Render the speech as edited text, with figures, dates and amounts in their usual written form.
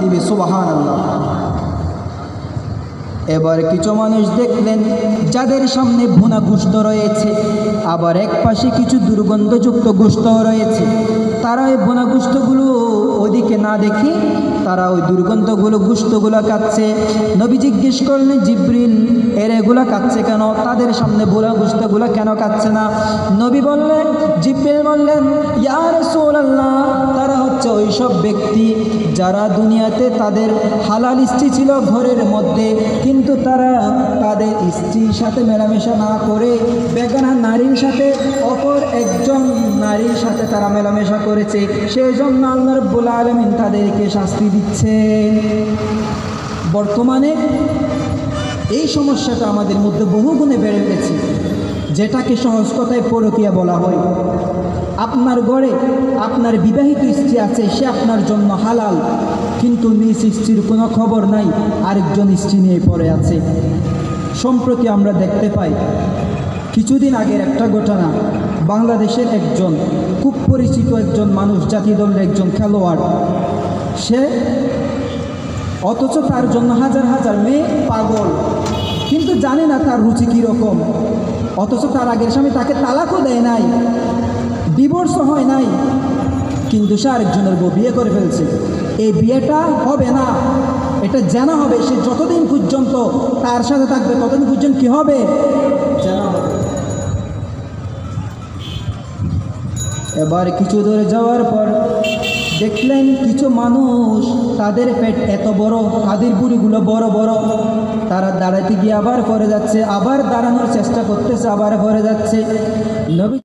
দিবে সুবহানাল্লাহ। এবার কিছু মানুষ দেখলেন যাদের সামনে ভুনা গোশত রয়েছে, আবার এক পাশে কিছু দুর্গন্ধযুক্ত গোশত রয়েছে। তারা ওই ভুনা গোশতগুলো ওদিকে না দেখে তারা ওই গোশতগুলো খাচ্ছে। নবী জিজ্ঞেস করলেন, জিবরিল, এগুলা খাচ্ছে কেন? তাদের সামনে ভুনা গোশতগুলো কেন খাচ্ছে না? নবী বললেন, জিবরিল বললেন, ইয়া রাসূলুল্লাহ, তারা হচ্ছে ওই সব ব্যক্তি যারা দুনিয়াতে তাদের হালাল স্ত্রী ছিল ঘরের মধ্যে, কিন্তু তারা তাদের স্ত্রীর সাথে মেলামেশা না করে বেগানা নারীর সাথে অপর একজন নারীর সাথে তারা মেলামেশা করেছে। সেই জন্য আল্লাহ রাব্বুল আলামিন তাদেরকে শাস্তি দিচ্ছে। বর্তমানে এই সমস্যাটা আমাদের মধ্যে বহু গুণে বেড়ে গেছে, যেটাকে সহজ কথায় পরকীয়া বলা হয়। আপনার ঘরে আপনার বিবাহিত স্ত্রী আছে, সে আপনার জন্য হালাল, কিন্তু নিজ স্ত্রীর কোনো খবর নাই, আরেকজন স্ত্রী নিয়ে পড়ে আছে। সম্প্রতি আমরা দেখতে পাই, কিছুদিন আগের একটা ঘটনা, বাংলাদেশের একজন খুব পরিচিত একজন মানুষ, জাতীয় দলের একজন খেলোয়াড়, সে অথচ তার জন্য হাজার হাজার মেয়ে পাগল, কিন্তু জানে না তার রুচি কীরকম। অথচ তার আগের স্বামী তাকে তালাকও দেয় নাই, ডিভোর্সও হয় নাই, কিন্তু সে আরেকজনের বউ বিয়ে করে ফেলছে। এই বিয়েটা হবে না, এটা জানা হবে। সে যতদিন পর্যন্ত তার সাথে থাকবে ততদিন পর্যন্ত কী হবে? জানা হবে। এবার কিছু দূরে যাওয়ার পর দেখলেন কিছু মানুষ, তাদের পেট এত বড়, তাদের বুড়িগুলো বড় বড়, তারা দাঁড়াতে গিয়ে আবার পড়ে যাচ্ছে, আবার দাঁড়ানোর চেষ্টা করতেছে, আবার পড়ে যাচ্ছে। নবী